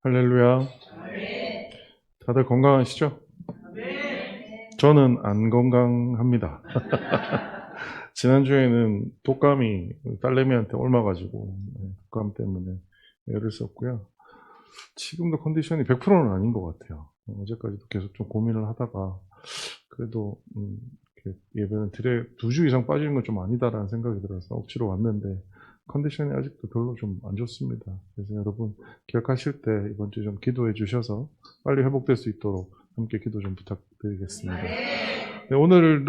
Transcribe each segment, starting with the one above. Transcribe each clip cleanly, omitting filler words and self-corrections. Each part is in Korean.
할렐루야. 다들 건강하시죠? 저는 안 건강합니다. 지난주에는 독감이 딸내미한테 옮아가지고 독감 때문에 애를 썼고요. 지금도 컨디션이 100%는 아닌 것 같아요. 어제까지도 계속 좀 고민을 하다가 그래도 이렇게 예배는 드레 2주 이상 빠지는 건 좀 아니다라는 생각이 들어서 억지로 왔는데 컨디션이 아직도 별로 좀 안 좋습니다. 그래서 여러분 기억하실 때 이번 주 좀 기도해 주셔서 빨리 회복될 수 있도록 함께 기도 좀 부탁드리겠습니다. 네, 오늘은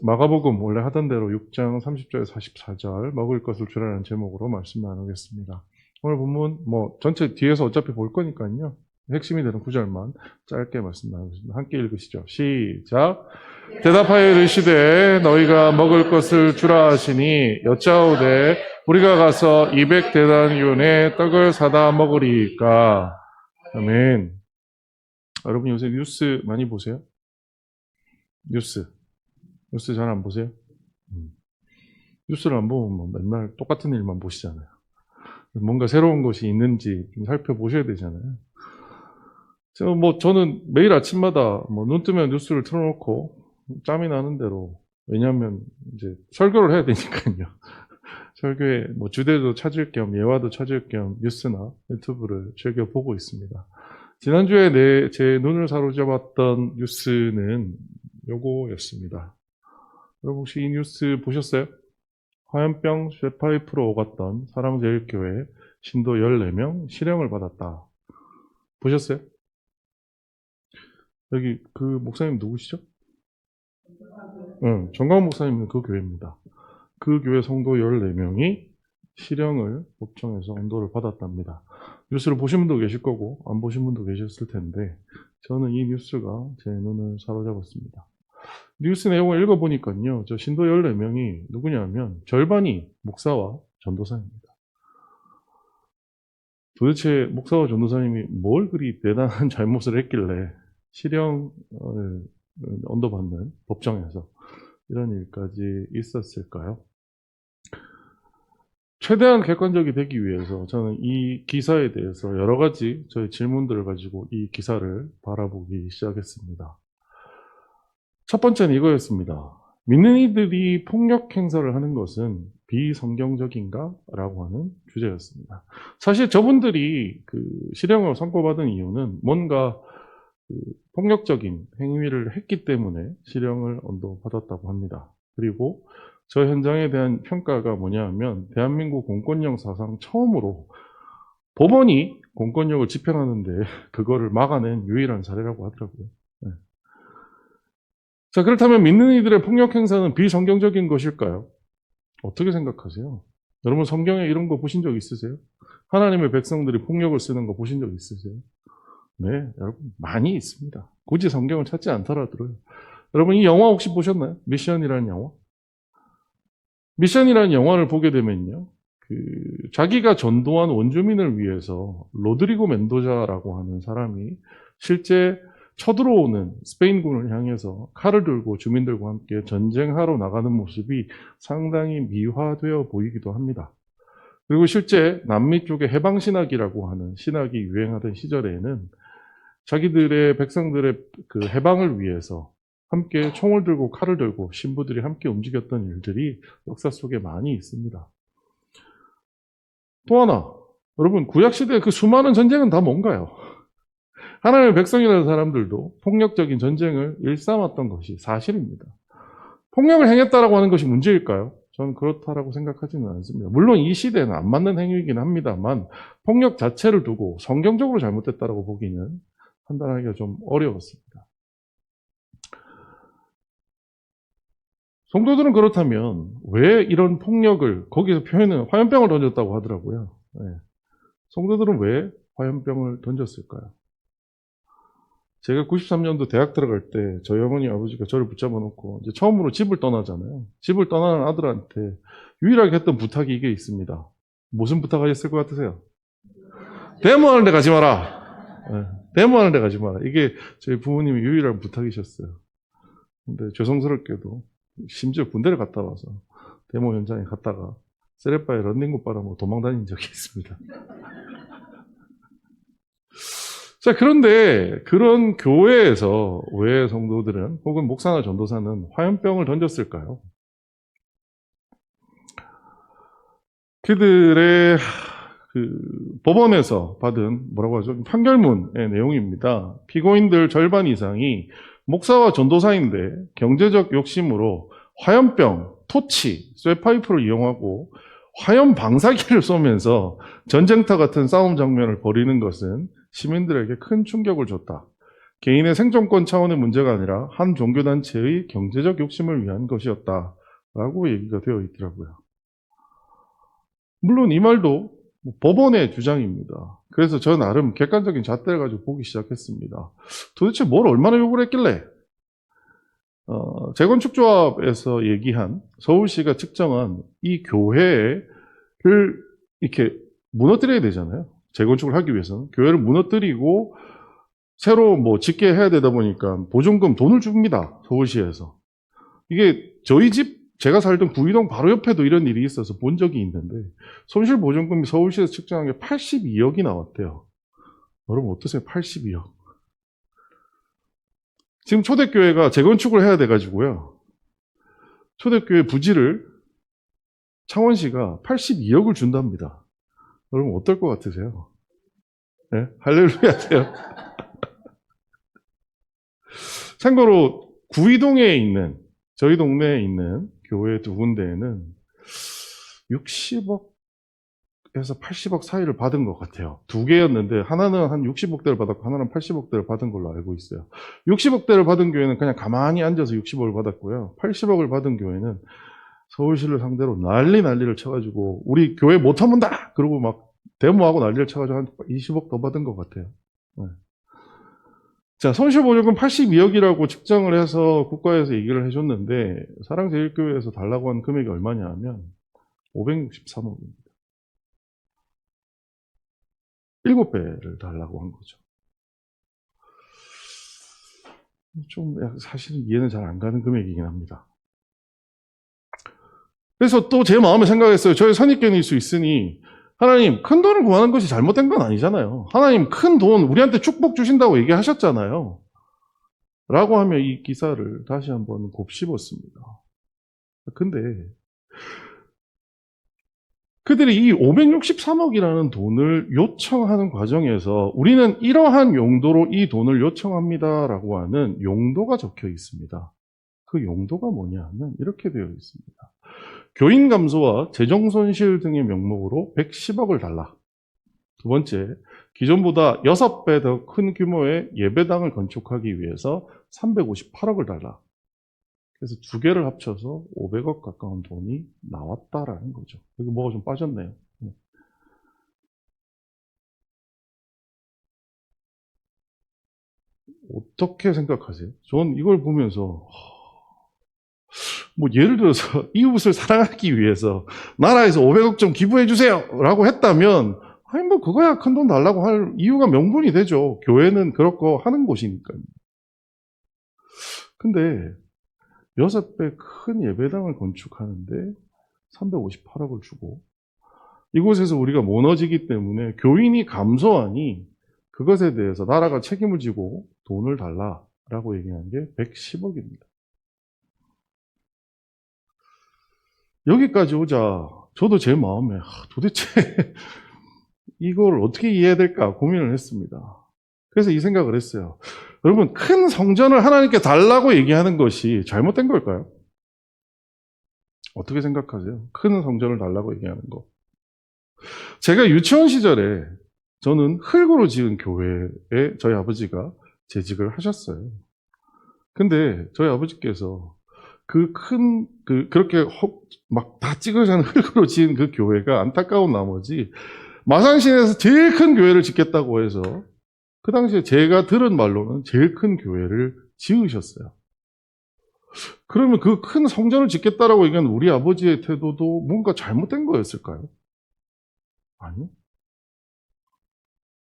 마가복음 원래 하던 대로 6장 30절에서 44절 먹을 것을 주라는 제목으로 말씀 나누겠습니다. 오늘 본문 전체 뒤에서 어차피 볼 거니까요. 핵심이 되는 구절만 짧게 말씀 나누겠습니다. 함께 읽으시죠. 시작. 대답하여 이르시되 너희가 먹을 것을 주라 하시니 여짜오되 우리가 가서 200데나리온의 떡을 사다 먹으리이까. 아멘. 여러분 요새 뉴스 많이 보세요? 뉴스 잘 안 보세요? 뉴스를 안 보면 맨날 똑같은 일만 보시잖아요. 뭔가 새로운 것이 있는지 좀 살펴보셔야 되잖아요. 저는 매일 아침마다 눈 뜨면 뉴스를 틀어놓고 짬이 나는 대로, 왜냐하면 이제 설교를 해야 되니까요. 설교에 주제도 찾을 겸 예화도 찾을 겸 뉴스나 유튜브를 즐겨 보고 있습니다. 지난주에 제 눈을 사로잡았던 뉴스는 요거였습니다. 여러분 혹시 이 뉴스 보셨어요? 화염병 쇠파이프로 오갔던 사랑제일교회 신도 14명 실형을 받았다. 보셨어요? 여기 그 목사님 누구시죠? 정광 목사님은 그 교회입니다. 그 교회 성도 14명이 실형을 법정에서 언도를 받았답니다. 뉴스를 보신 분도 계실 거고 안 보신 분도 계셨을 텐데 저는 이 뉴스가 제 눈을 사로잡았습니다. 뉴스 내용을 읽어보니까요. 저 신도 14명이 누구냐면 절반이 목사와 전도사입니다. 도대체 목사와 전도사님이 뭘 그리 대단한 잘못을 했길래 실형을 언도받는 법정에서 이런 일까지 있었을까요? 최대한 객관적이 되기 위해서 저는 이 기사에 대해서 여러 가지 저희 질문들을 가지고 이 기사를 바라보기 시작했습니다. 첫 번째는 이거였습니다. 믿는 이들이 폭력 행사를 하는 것은 비성경적인가? 라고 하는 주제였습니다. 사실 저분들이 실형을 선고받은 이유는 뭔가 폭력적인 행위를 했기 때문에 실형을 언도받았다고 합니다. 그리고 저 현장에 대한 평가가 뭐냐면 대한민국 공권력 사상 처음으로 법원이 공권력을 집행하는데 그거를 막아낸 유일한 사례라고 하더라고요. 네. 자, 그렇다면 믿는 이들의 폭력 행사는 비성경적인 것일까요? 어떻게 생각하세요? 여러분 성경에 이런 거 보신 적 있으세요? 하나님의 백성들이 폭력을 쓰는 거 보신 적 있으세요? 네, 여러분 많이 있습니다. 굳이 성경을 찾지 않더라도요. 여러분 이 영화 혹시 보셨나요? 미션이라는 영화? 미션이라는 영화를 보게 되면요. 자기가 전도한 원주민을 위해서 로드리고 멘도자라고 하는 사람이 실제 쳐들어오는 스페인군을 향해서 칼을 들고 주민들과 함께 전쟁하러 나가는 모습이 상당히 미화되어 보이기도 합니다. 그리고 실제 남미 쪽에 해방신학이라고 하는 신학이 유행하던 시절에는 자기들의 백성들의 해방을 위해서 함께 총을 들고 칼을 들고 신부들이 함께 움직였던 일들이 역사 속에 많이 있습니다. 또 하나, 여러분 구약시대의 그 수많은 전쟁은 다 뭔가요? 하나님의 백성이라는 사람들도 폭력적인 전쟁을 일삼았던 것이 사실입니다. 폭력을 행했다라고 하는 것이 문제일까요? 저는 그렇다라고 생각하지는 않습니다. 물론 이 시대는 안 맞는 행위이긴 합니다만 폭력 자체를 두고 성경적으로 잘못됐다라고 보기는 판단하기가 좀 어려웠습니다. 성도들은 그렇다면 왜 이런 폭력을, 거기서 표현은 화염병을 던졌다고 하더라고요. 네. 성도들은 왜 화염병을 던졌을까요? 제가 93년도 대학 들어갈 때 저희 어머니 아버지가 저를 붙잡아 놓고 이제 처음으로 집을 떠나잖아요. 집을 떠나는 아들한테 유일하게 했던 부탁이 이게 있습니다. 무슨 부탁하셨을 것 같으세요? 데모하는 데 가지 마라. 네. 데모하는 데 가지 마라. 이게 저희 부모님의 유일한 부탁이셨어요. 근데 죄송스럽게도 심지어 군대를 갔다 와서 데모 현장에 갔다가 쓰레빠에 런닝구 빨아먹고 도망 다닌 적이 있습니다. 자, 그런데 그런 교회에서 왜 성도들은 혹은 목사나 전도사는 화염병을 던졌을까요? 그들의 그 법원에서 받은 뭐라고 하죠? 판결문의 내용입니다. 피고인들 절반 이상이 목사와 전도사인데 경제적 욕심으로 화염병, 토치, 쇠파이프를 이용하고 화염 방사기를 쏘면서 전쟁터 같은 싸움 장면을 벌이는 것은 시민들에게 큰 충격을 줬다. 개인의 생존권 차원의 문제가 아니라 한 종교단체의 경제적 욕심을 위한 것이었다. 라고 얘기가 되어 있더라고요. 물론 이 말도 법원의 주장입니다. 그래서 저 나름 객관적인 잣대를 가지고 보기 시작했습니다. 도대체 뭘 얼마나 요구를 했길래 재건축조합에서 얘기한 서울시가 측정한 이 교회를 이렇게 무너뜨려야 되잖아요. 재건축을 하기 위해서는 교회를 무너뜨리고 새로 뭐 짓게 해야 되다 보니까 보증금 돈을 줍니다. 서울시에서. 이게 저희 집 제가 살던 구이동 바로 옆에도 이런 일이 있어서 본 적이 있는데 손실보증금이 서울시에서 측정한 게 82억이 나왔대요. 여러분 어떠세요? 82억. 지금 초대교회가 재건축을 해야 돼가지고요. 초대교회 부지를 창원시가 82억을 준답니다. 여러분 어떨 것 같으세요? 네? 할렐루야세요. 참고로 구이동에 있는 저희 동네에 있는 교회 두 군데에는 60억에서 80억 사이를 받은 것 같아요. 두 개였는데 하나는 한 60억대를 받았고 하나는 80억대를 받은 걸로 알고 있어요. 60억대를 받은 교회는 그냥 가만히 앉아서 60억을 받았고요. 80억을 받은 교회는 서울시를 상대로 난리를 쳐가지고 우리 교회 못 터문다! 그러고 막 데모하고 난리를 쳐가지고 한 20억 더 받은 것 같아요. 네. 자, 손실보증금 82억이라고 측정을 해서 국가에서 얘기를 해줬는데 사랑제일교회에서 달라고 한 금액이 얼마냐 하면 563억입니다. 7배를 달라고 한 거죠. 좀 사실은 이해는 잘 안 가는 금액이긴 합니다. 그래서 또 제 마음에 생각했어요. 저의 선입견일 수 있으니 하나님 큰 돈을 구하는 것이 잘못된 건 아니잖아요. 하나님 큰 돈 우리한테 축복 주신다고 얘기하셨잖아요. 라고 하며 이 기사를 다시 한번 곱씹었습니다. 근데 그들이 이 563억이라는 돈을 요청하는 과정에서 우리는 이러한 용도로 이 돈을 요청합니다라고 하는 용도가 적혀 있습니다. 그 용도가 뭐냐 하면 이렇게 되어 있습니다. 교인 감소와 재정 손실 등의 명목으로 110억을 달라. 두 번째, 기존보다 6배 더 큰 규모의 예배당을 건축하기 위해서 358억을 달라. 그래서 두 개를 합쳐서 500억 가까운 돈이 나왔다라는 거죠. 여기 뭐가 좀 빠졌네요. 어떻게 생각하세요? 저는 이걸 보면서 뭐 예를 들어서 이웃을 사랑하기 위해서 나라에서 500억 좀 기부해 주세요 라고 했다면 아니 뭐 그거야 큰 돈 달라고 할 이유가 명분이 되죠. 교회는 그렇고 하는 곳이니까요. 근데 6배 큰 예배당을 건축하는데 358억을 주고 이곳에서 우리가 무너지기 때문에 교인이 감소하니 그것에 대해서 나라가 책임을 지고 돈을 달라라고 얘기한 게 110억입니다. 여기까지 오자 저도 제 마음에 도대체 이걸 어떻게 이해해야 될까 고민을 했습니다. 그래서 이 생각을 했어요. 여러분 큰 성전을 하나님께 달라고 얘기하는 것이 잘못된 걸까요? 어떻게 생각하세요? 큰 성전을 달라고 얘기하는 거. 제가 유치원 시절에 저는 흙으로 지은 교회에 저희 아버지가 재직을 하셨어요. 근데 저희 아버지께서 그렇게 막 다 찌그러진 흙으로 지은 그 교회가 안타까운 나머지 마산시내에서 제일 큰 교회를 짓겠다고 해서 그 당시에 제가 들은 말로는 제일 큰 교회를 지으셨어요. 그러면 그 큰 성전을 짓겠다라고 얘기한 우리 아버지의 태도도 뭔가 잘못된 거였을까요? 아니요.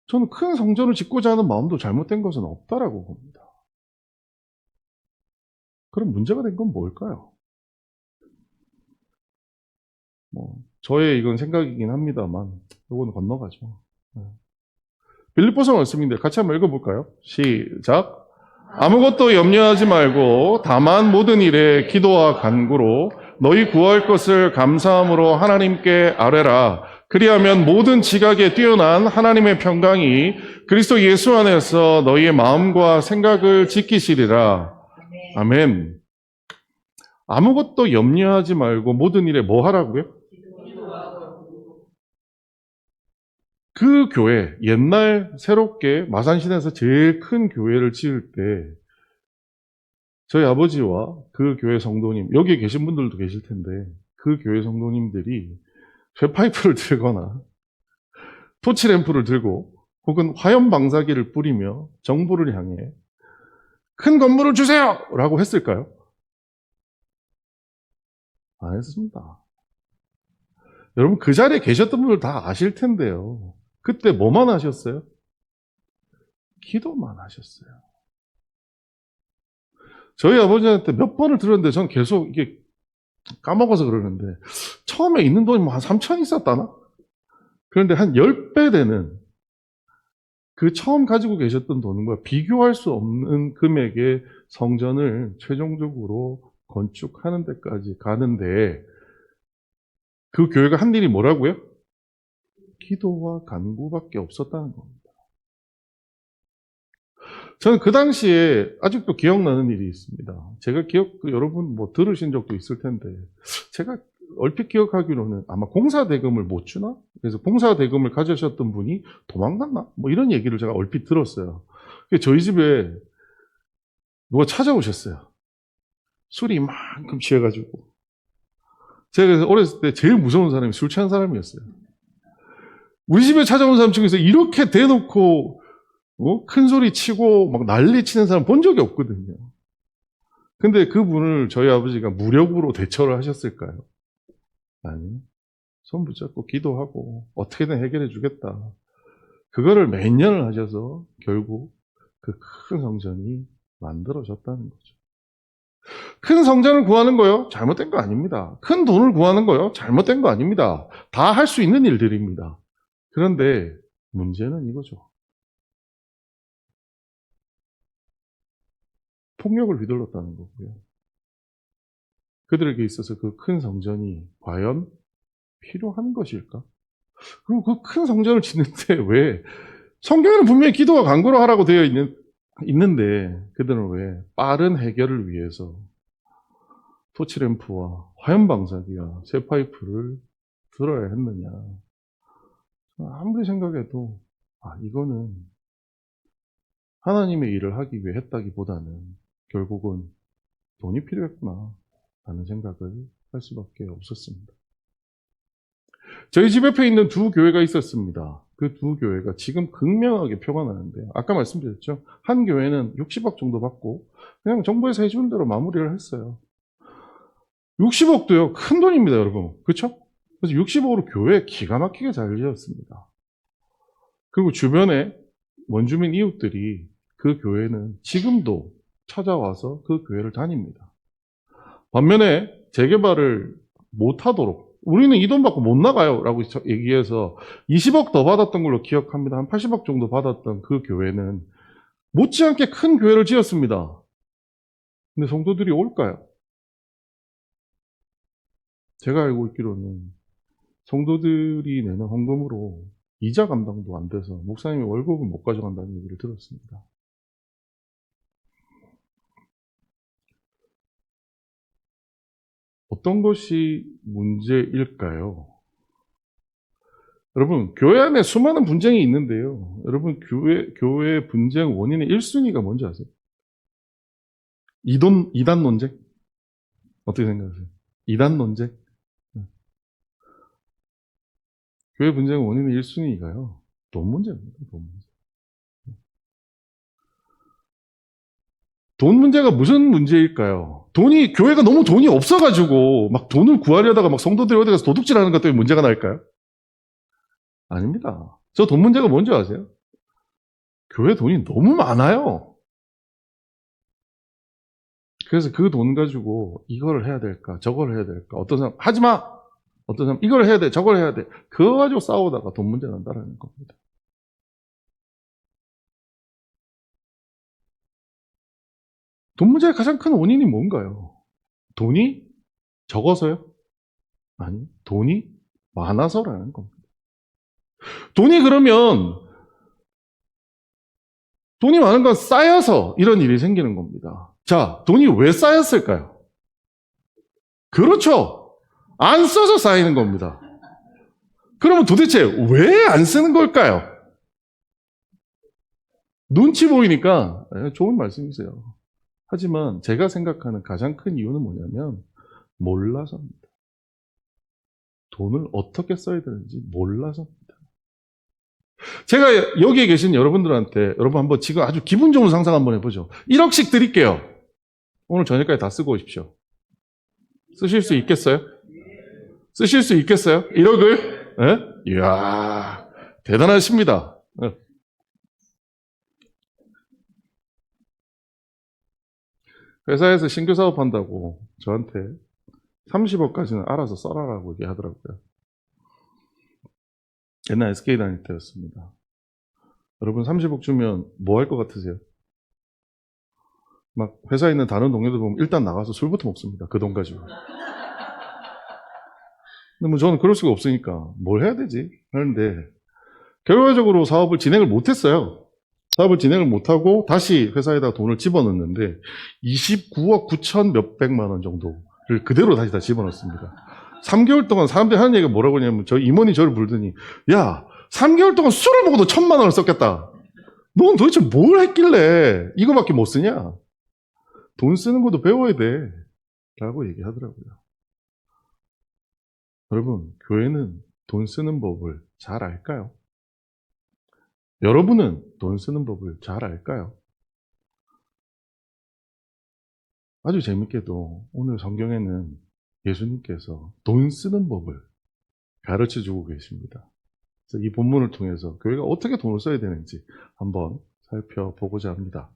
저는 큰 성전을 짓고자 하는 마음도 잘못된 것은 없다라고 봅니다. 그럼 문제가 된 건 뭘까요? 저의 이건 생각이긴 합니다만, 이거는 건너가죠. 빌립보서 말씀인데 같이 한번 읽어볼까요? 시작. 아무것도 염려하지 말고 다만 모든 일에 기도와 간구로 너희 구할 것을 감사함으로 하나님께 아뢰라. 그리하면 모든 지각에 뛰어난 하나님의 평강이 그리스도 예수 안에서 너희의 마음과 생각을 지키시리라. 아멘. 아무것도 염려하지 말고 모든 일에 뭐 하라고요? 그 교회, 옛날 새롭게 마산시내에서 제일 큰 교회를 지을 때 저희 아버지와 그 교회 성도님, 여기 계신 분들도 계실 텐데 그 교회 성도님들이 쇠파이프를 들거나 토치램프를 들고 혹은 화염 방사기를 뿌리며 정부를 향해 큰 건물을 주세요! 라고 했을까요? 안 했습니다. 여러분 그 자리에 계셨던 분들 다 아실 텐데요. 그때 뭐만 하셨어요? 기도만 하셨어요. 저희 아버지한테 몇 번을 들었는데 전 계속 이게 까먹어서 그러는데 처음에 있는 돈이 뭐 한 3천 있었다나? 그런데 한 10배 되는 그 처음 가지고 계셨던 돈과 비교할 수 없는 금액의 성전을 최종적으로 건축하는 데까지 가는데 그 교회가 한 일이 뭐라고요? 기도와 간구밖에 없었다는 겁니다. 저는 그 당시에 아직도 기억나는 일이 있습니다. 제가 여러분 뭐 들으신 적도 있을 텐데, 제가 얼핏 기억하기로는 아마 공사대금을 못 주나? 그래서 공사대금을 가져셨던 분이 도망갔나? 뭐 이런 얘기를 제가 얼핏 들었어요. 저희 집에 누가 찾아오셨어요. 술이 이만큼 취해가지고. 제가 그래서 어렸을 때 제일 무서운 사람이 술 취한 사람이었어요. 우리 집에 찾아온 사람 중에서 이렇게 대놓고 큰 소리 치고 막 난리 치는 사람 본 적이 없거든요. 근데 그분을 저희 아버지가 무력으로 대처를 하셨을까요? 아니, 손 붙잡고 기도하고 어떻게든 해결해 주겠다. 그거를 몇 년을 하셔서 결국 그 큰 성전이 만들어졌다는 거죠. 큰 성전을 구하는 거요? 잘못된 거 아닙니다. 큰 돈을 구하는 거요? 잘못된 거 아닙니다. 다 할 수 있는 일들입니다. 그런데 문제는 이거죠. 폭력을 휘둘렀다는 거고요. 그들에게 있어서 그 큰 성전이 과연 필요한 것일까? 그리고 그 큰 성전을 짓는데 왜 성경에는 분명히 기도와 간구로 하라고 되어 있는데 그들은 왜 빠른 해결을 위해서 토치램프와 화염방사기와 쇠파이프를 들어야 했느냐. 아무리 생각해도 이거는 하나님의 일을 하기 위해 했다기보다는 결국은 돈이 필요했구나 라는 생각을 할 수밖에 없었습니다. 저희 집 옆에 있는 두 교회가 있었습니다. 그 두 교회가 지금 극명하게 표가 나는데요. 아까 말씀드렸죠. 한 교회는 60억 정도 받고 그냥 정부에서 해주는 대로 마무리를 했어요. 60억도요. 큰 돈입니다, 여러분. 그렇죠? 그래서 60억으로 교회 기가 막히게 잘 지었습니다. 그리고 주변에 원주민 이웃들이 그 교회는 지금도 찾아와서 그 교회를 다닙니다. 반면에 재개발을 못하도록 우리는 이 돈 받고 못 나가요 라고 얘기해서 20억 더 받았던 걸로 기억합니다. 한 80억 정도 받았던 그 교회는 못지않게 큰 교회를 지었습니다. 근데 성도들이 올까요? 제가 알고 있기로는 성도들이 내는 헌금으로 이자 감당도 안 돼서 목사님이 월급을 못 가져간다는 얘기를 들었습니다. 어떤 것이 문제일까요? 여러분, 교회 안에 수많은 분쟁이 있는데요. 여러분, 교회 분쟁 원인의 1순위가 뭔지 아세요? 이단 논쟁? 어떻게 생각하세요? 이단 논쟁? 교회 분쟁 원인의 1순위가요. 돈 문제입니다. 돈 문제. 돈 문제가 무슨 문제일까요? 교회가 너무 돈이 없어가지고 막 돈을 구하려다가 막 성도들이 어디 가서 도둑질하는 것 때문에 문제가 날까요? 아닙니다. 저 돈 문제가 뭔지 아세요? 교회 돈이 너무 많아요. 그래서 그 돈 가지고 이걸 해야 될까, 저걸 해야 될까. 어떤 사람, 하지 마! 어떤 사람, 이걸 해야 돼, 저걸 해야 돼. 그거 가지고 싸우다가 돈 문제 난다라는 겁니다. 돈 문제의 가장 큰 원인이 뭔가요? 돈이 적어서요? 아니, 돈이 많아서라는 겁니다. 돈이 그러면 돈이 많은 건 쌓여서 이런 일이 생기는 겁니다. 자, 돈이 왜 쌓였을까요? 그렇죠. 안 써서 쌓이는 겁니다. 그러면 도대체 왜 안 쓰는 걸까요? 눈치 보이니까 좋은 말씀이세요. 하지만 제가 생각하는 가장 큰 이유는 뭐냐면 몰라서입니다. 돈을 어떻게 써야 되는지 몰라서입니다. 제가 여기에 계신 여러분들한테 여러분 한번 지금 아주 기분 좋은 상상 한번 해보죠. 1억씩 드릴게요. 오늘 저녁까지 다 쓰고 오십시오. 쓰실 수 있겠어요? 쓰실 수 있겠어요? 1억을? 네? 이야, 대단하십니다. 네. 회사에서 신규 사업한다고 저한테 30억까지는 알아서 써라라고 얘기하더라고요. 옛날 SK 다닐 때였습니다. 여러분 30억 주면 뭐 할 것 같으세요? 막 회사에 있는 다른 동료들 보면 일단 나가서 술부터 먹습니다. 그 돈 가지고. 근데 뭐 저는 그럴 수가 없으니까 뭘 해야 되지? 하는데 결과적으로 사업을 진행을 못했어요. 사업을 진행을 못하고 다시 회사에다 돈을 집어넣는데 29억 9천 몇백만 원 정도를 그대로 다시 다 집어넣습니다. 3개월 동안 사람들이 하는 얘기가 뭐라고 하냐면 저희 임원이 저를 부르더니 야 3개월 동안 술을 먹어도 1,000만 원을 썼겠다. 넌 도대체 뭘 했길래 이거밖에 못 쓰냐? 돈 쓰는 것도 배워야 돼 라고 얘기하더라고요. 여러분 교회는 돈 쓰는 법을 잘 알까요? 여러분은 돈 쓰는 법을 잘 알까요? 아주 재밌게도 오늘 성경에는 예수님께서 돈 쓰는 법을 가르쳐 주고 계십니다. 그래서 이 본문을 통해서 교회가 어떻게 돈을 써야 되는지 한번 살펴보고자 합니다.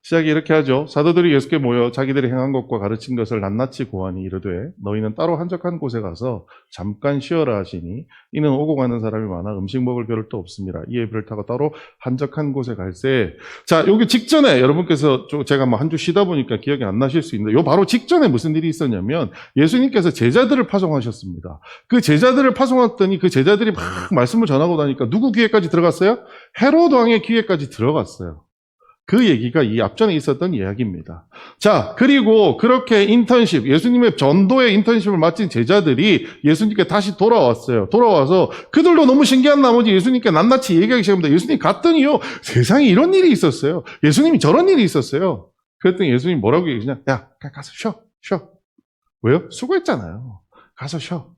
시작이 이렇게 하죠. 사도들이 예수께 모여 자기들이 행한 것과 가르친 것을 낱낱이 고하니 이르되 너희는 따로 한적한 곳에 가서 잠깐 쉬어라 하시니 이는 오고 가는 사람이 많아 음식 먹을 겨를도 없습니다. 이에 배를 타고 따로 한적한 곳에 갈새. 자, 여기 직전에 여러분께서 제가 뭐 한 주 쉬다 보니까 기억이 안 나실 수 있는데 요 바로 직전에 무슨 일이 있었냐면 예수님께서 제자들을 파송하셨습니다. 그 제자들을 파송했더니 그 제자들이 막 말씀을 전하고 나니까 누구 귀에까지 들어갔어요? 헤로드 왕의 귀에까지 들어갔어요. 그 얘기가 이 앞전에 있었던 이야기입니다. 자, 그리고 그렇게 인턴십, 예수님의 전도의 인턴십을 마친 제자들이 예수님께 다시 돌아왔어요. 돌아와서 그들도 너무 신기한 나머지 예수님께 낱낱이 얘기하기 시작합니다. 예수님 갔더니요, 세상에 이런 일이 있었어요. 예수님이 저런 일이 있었어요. 그랬더니 예수님이 뭐라고 얘기하냐? 야, 가서 쉬어. 왜요? 수고했잖아요. 가서 쉬어.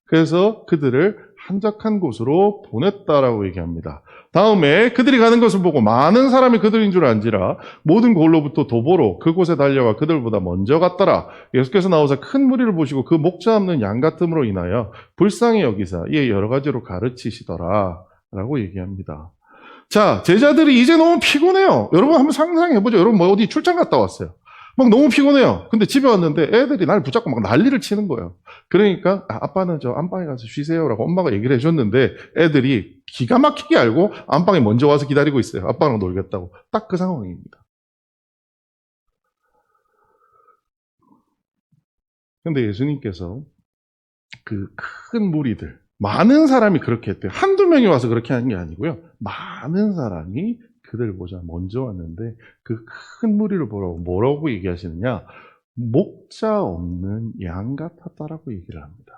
그래서 그들을 한적한 곳으로 보냈다라고 얘기합니다. 다음에 그들이 가는 것을 보고 많은 사람이 그들인 줄 안지라 모든 골로부터 도보로 그곳에 달려가 그들보다 먼저 갔더라. 예수께서 나오사 큰 무리를 보시고 그 목자 없는 양 같음으로 인하여 불쌍히 여기사 이에 여러 가지로 가르치시더라 라고 얘기합니다. 자, 제자들이 이제 너무 피곤해요. 여러분 한번 상상해보죠. 여러분 뭐 어디 출장 갔다 왔어요. 막 너무 피곤해요. 근데 집에 왔는데 애들이 날 붙잡고 막 난리를 치는 거예요. 그러니까 아빠는 저 안방에 가서 쉬세요라고 엄마가 얘기를 해줬는데 애들이 기가 막히게 알고 안방에 먼저 와서 기다리고 있어요. 아빠랑 놀겠다고. 딱 그 상황입니다. 근데 예수님께서 그 큰 무리들, 많은 사람이 그렇게 했대요. 한두 명이 와서 그렇게 하는 게 아니고요. 많은 사람이 그들 보자 먼저 왔는데 그 큰 무리를 보라고 뭐라고 얘기하시느냐? 목자 없는 양 같았다라고 얘기를 합니다.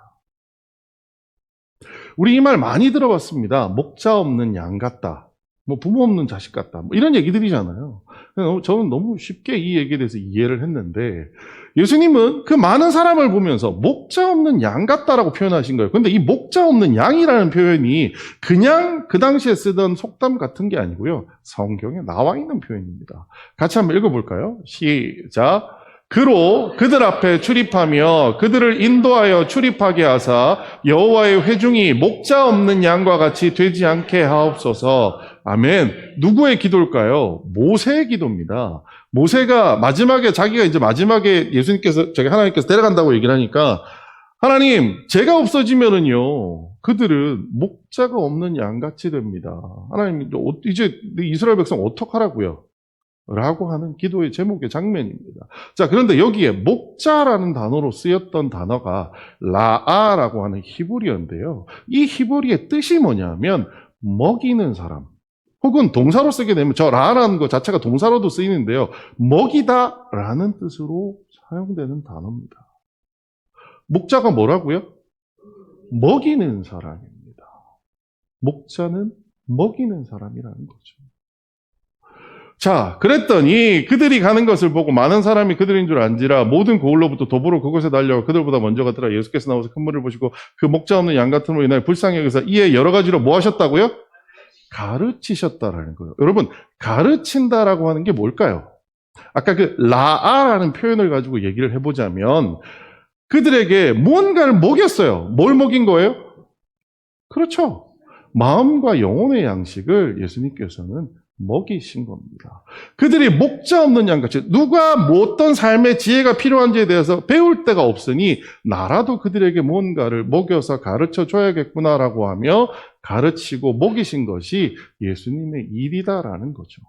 우리 이 말 많이 들어봤습니다. 목자 없는 양 같다. 뭐 부모 없는 자식 같다. 뭐 이런 얘기들이잖아요. 저는 너무 쉽게 이 얘기에 대해서 이해를 했는데 예수님은 그 많은 사람을 보면서 목자 없는 양 같다라고 표현하신 거예요. 근데 이 목자 없는 양이라는 표현이 그냥 그 당시에 쓰던 속담 같은 게 아니고요. 성경에 나와 있는 표현입니다. 같이 한번 읽어볼까요? 시작. 그로 그들 앞에 출입하며 그들을 인도하여 출입하게 하사 여호와의 회중이 목자 없는 양과 같이 되지 않게 하옵소서. 아멘. 누구의 기도일까요? 모세의 기도입니다. 모세가 자기가 이제 마지막에 예수님께서, 하나님께서 데려간다고 얘기를 하니까 하나님, 제가 없어지면은요, 그들은 목자가 없는 양같이 됩니다. 하나님, 이제 이스라엘 백성 어떡하라고요? 라고 하는 기도의 제목의 장면입니다. 자, 그런데 여기에 목자라는 단어로 쓰였던 단어가 라아라고 하는 히브리어인데요. 이 히브리어의 뜻이 뭐냐면 먹이는 사람. 혹은 동사로 쓰게 되면 저 라라는 것 자체가 동사로도 쓰이는데요. 먹이다라는 뜻으로 사용되는 단어입니다. 목자가 뭐라고요? 먹이는 사람입니다. 목자는 먹이는 사람이라는 거죠. 자, 그랬더니 그들이 가는 것을 보고 많은 사람이 그들인 줄 안지라 모든 고을로부터 도보로 그곳에 달려가 그들보다 먼저 가더라. 예수께서 나와서 큰 물을 보시고 그 목자 없는 양 같은 물로 인하여 불쌍히 여기서 이에 여러 가지로 뭐 하셨다고요? 가르치셨다라는 거예요. 여러분, 가르친다라고 하는 게 뭘까요? 아까 그 라아라는 표현을 가지고 얘기를 해보자면 그들에게 무언가를 먹였어요. 뭘 먹인 거예요? 그렇죠. 마음과 영혼의 양식을 예수님께서는 먹이신 겁니다. 그들이 목자 없는 양같이 누가 뭐 어떤 삶의 지혜가 필요한지에 대해서 배울 데가 없으니 나라도 그들에게 무언가를 먹여서 가르쳐 줘야겠구나라고 하며 가르치고 먹이신 것이 예수님의 일이다라는 거죠.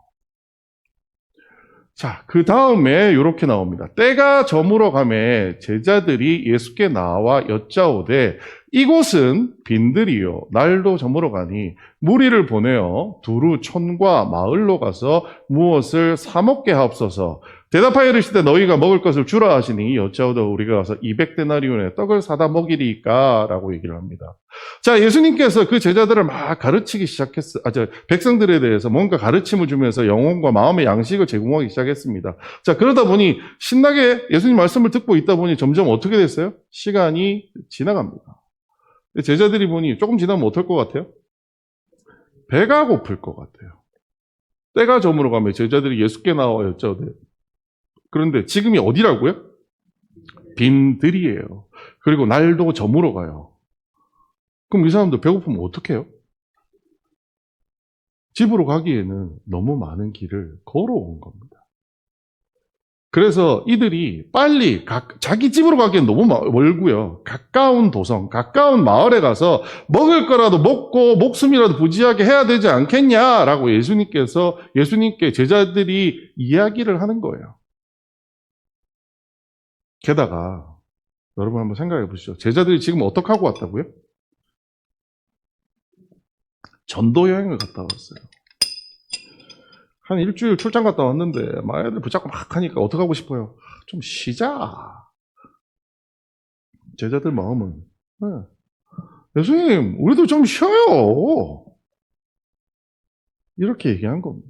자, 그 다음에 이렇게 나옵니다. 때가 저물어 가매 제자들이 예수께 나와 여짜오되 이곳은 빈들이요 날도 저물어 가니 무리를 보내어 두루 촌과 마을로 가서 무엇을 사 먹게 하옵소서. 대답하여 이르시되 너희가 먹을 것을 주라 하시니 여짜오되 우리가 가서 200데나리온의 떡을 사다 먹이리까 라고 얘기를 합니다. 자, 예수님께서 그 제자들을 막 가르치기 시작했어요. 백성들에 대해서 뭔가 가르침을 주면서 영혼과 마음의 양식을 제공하기 시작했습니다. 자, 그러다 보니 신나게 예수님 말씀을 듣고 있다 보니 점점 어떻게 됐어요? 시간이 지나갑니다. 제자들이 보니 조금 지나면 어떨 것 같아요? 배가 고플 것 같아요. 때가 저물어 가면 제자들이 예수께 나와 여짜오되 그런데 지금이 어디라고요? 빈들이에요. 그리고 날도 저물어 가요. 그럼 이 사람들 배고프면 어떻게 해요? 집으로 가기에는 너무 많은 길을 걸어온 겁니다. 그래서 이들이 빨리 자기 집으로 가기엔 너무 멀고요. 가까운 도성, 가까운 마을에 가서 먹을 거라도 먹고 목숨이라도 부지하게 해야 되지 않겠냐라고 예수님께 제자들이 이야기를 하는 거예요. 게다가 여러분 한번 생각해 보시죠. 제자들이 지금 어떻게 하고 왔다고요? 전도 여행을 갔다 왔어요. 한 일주일 출장 갔다 왔는데 막 애들 붙잡고 막 하니까 어떻게 하고 싶어요? 좀 쉬자. 제자들 마음은 예수님 우리도 좀 쉬어요. 이렇게 얘기한 겁니다.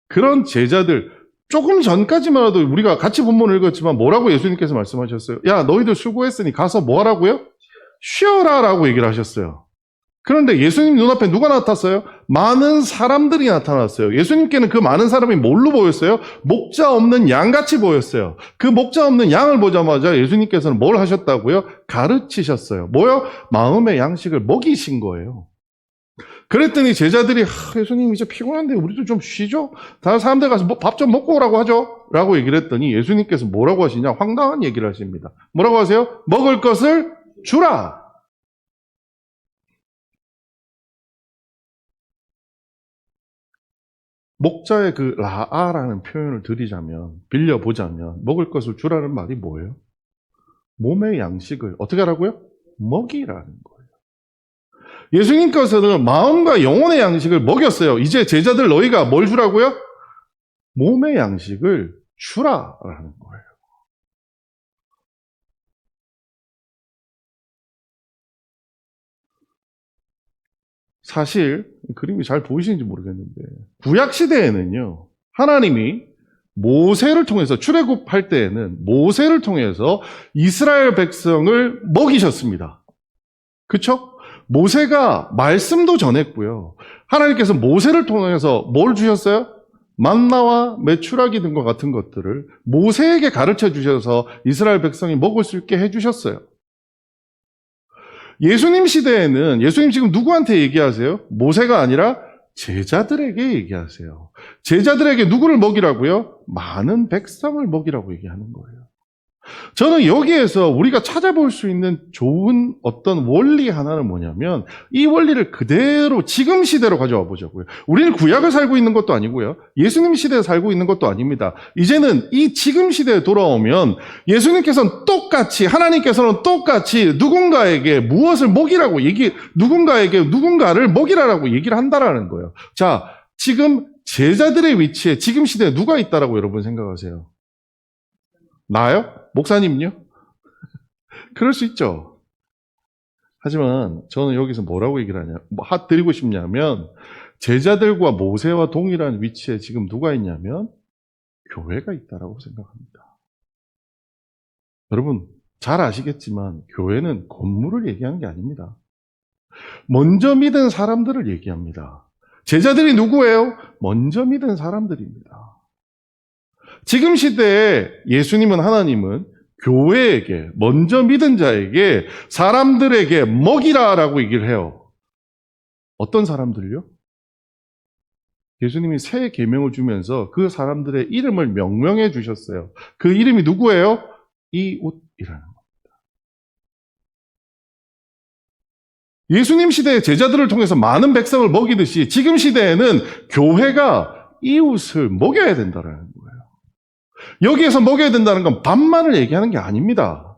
그런 제자들 조금 전까지만 해도 우리가 같이 본문을 읽었지만 뭐라고 예수님께서 말씀하셨어요? 야 너희들 수고했으니 가서 뭐 하라고요? 쉬어라 라고 얘기를 하셨어요. 그런데 예수님 눈앞에 누가 나타났어요? 많은 사람들이 나타났어요. 예수님께는 그 많은 사람이 뭘로 보였어요? 목자 없는 양같이 보였어요. 그 목자 없는 양을 보자마자 예수님께서는 뭘 하셨다고요? 가르치셨어요. 뭐요? 마음의 양식을 먹이신 거예요. 그랬더니 제자들이 예수님 이제 피곤한데 우리도 좀 쉬죠? 다른 사람들 가서 밥 좀 먹고 오라고 하죠? 라고 얘기를 했더니 예수님께서 뭐라고 하시냐? 황당한 얘기를 하십니다. 뭐라고 하세요? 먹을 것을 주라. 목자의 그 라아라는 표현을 빌려보자면 먹을 것을 주라는 말이 뭐예요? 몸의 양식을 어떻게 하라고요? 먹이라는 거예요. 예수님께서는 마음과 영혼의 양식을 먹였어요. 이제 제자들 너희가 뭘 주라고요? 몸의 양식을 주라라는 거예요. 사실 그림이 잘 보이시는지 모르겠는데 구약 시대에는요. 하나님이 모세를 통해서 출애굽할 때에는 모세를 통해서 이스라엘 백성을 먹이셨습니다. 그렇죠? 모세가 말씀도 전했고요. 하나님께서 모세를 통해서 뭘 주셨어요? 만나와 메추라기 등과 같은 것들을 모세에게 가르쳐 주셔서 이스라엘 백성이 먹을 수 있게 해주셨어요. 예수님 시대에는 예수님 지금 누구한테 얘기하세요? 모세가 아니라 제자들에게 얘기하세요. 제자들에게 누구를 먹이라고요? 많은 백성을 먹이라고 얘기하는 거예요. 저는 여기에서 우리가 찾아볼 수 있는 좋은 어떤 원리 하나는 뭐냐면 이 원리를 그대로 지금 시대로 가져와 보자고요. 우리는 구약을 살고 있는 것도 아니고요. 예수님 시대에 살고 있는 것도 아닙니다. 이제는 이 지금 시대에 돌아오면 예수님께서는 똑같이, 하나님께서는 똑같이 누군가에게 무엇을 먹이라고 누군가를 먹이라고 얘기를 한다라는 거예요. 자, 지금 제자들의 위치에 지금 시대에 누가 있다라고 여러분 생각하세요? 나요? 목사님요? 그럴 수 있죠. 하지만 저는 여기서 뭐라고 얘기를 드리고 싶냐면 제자들과 모세와 동일한 위치에 지금 누가 있냐면 교회가 있다라고 생각합니다. 여러분 잘 아시겠지만 교회는 건물을 얘기하는 게 아닙니다. 먼저 믿은 사람들을 얘기합니다. 제자들이 누구예요? 먼저 믿은 사람들입니다. 지금 시대에 예수님은, 하나님은 교회에게, 먼저 믿은 자에게, 사람들에게 먹이라라고 얘기를 해요. 어떤 사람들요? 예수님이 새 계명을 주면서 그 사람들의 이름을 명명해 주셨어요. 그 이름이 누구예요? 이웃이라는 겁니다. 예수님 시대의 제자들을 통해서 많은 백성을 먹이듯이 지금 시대에는 교회가 이웃을 먹여야 된다는 거예요. 여기에서 먹여야 된다는 건 밥만을 얘기하는 게 아닙니다.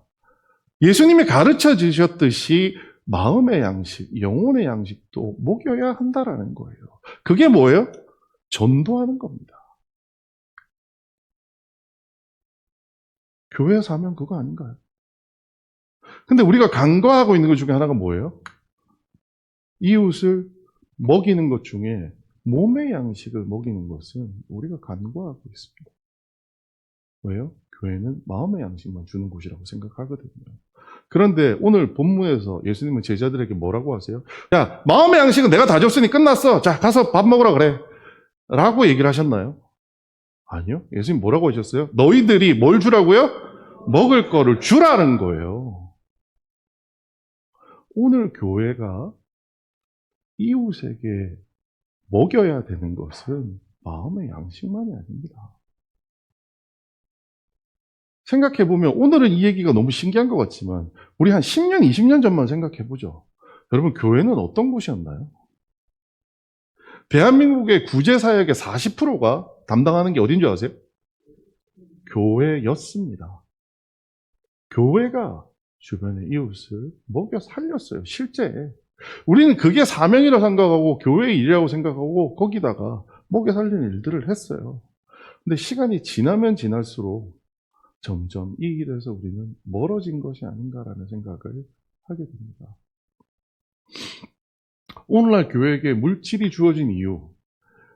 예수님이 가르쳐 주셨듯이 마음의 양식, 영혼의 양식도 먹여야 한다라는 거예요. 그게 뭐예요? 전도하는 겁니다. 교회에서 하면 그거 아닌가요? 근데 우리가 간과하고 있는 것 중에 하나가 뭐예요? 이웃을 먹이는 것 중에 몸의 양식을 먹이는 것은 우리가 간과하고 있습니다. 왜요? 교회는 마음의 양식만 주는 곳이라고 생각하거든요. 그런데 오늘 본문에서 예수님은 제자들에게 뭐라고 하세요? 야, 마음의 양식은 내가 다 줬으니 끝났어. 자, 가서 밥 먹으라 그래. 라고 얘기를 하셨나요? 아니요. 예수님 뭐라고 하셨어요? 너희들이 뭘 주라고요? 먹을 거를 주라는 거예요. 오늘 교회가 이웃에게 먹여야 되는 것은 마음의 양식만이 아닙니다. 생각해보면 오늘은 이 얘기가 너무 신기한 것 같지만 우리 한 10년, 20년 전만 생각해보죠. 여러분 교회는 어떤 곳이었나요? 대한민국의 구제사역의 40%가 담당하는 게 어딘 줄 아세요? 교회였습니다. 교회가 주변의 이웃을 먹여 살렸어요. 실제. 우리는 그게 사명이라고 생각하고 교회의 일이라고 생각하고 거기다가 먹여 살리는 일들을 했어요. 근데 시간이 지나면 지날수록 점점 이 길에서 우리는 멀어진 것이 아닌가라는 생각을 하게 됩니다. 오늘날 교회에게 물질이 주어진 이유,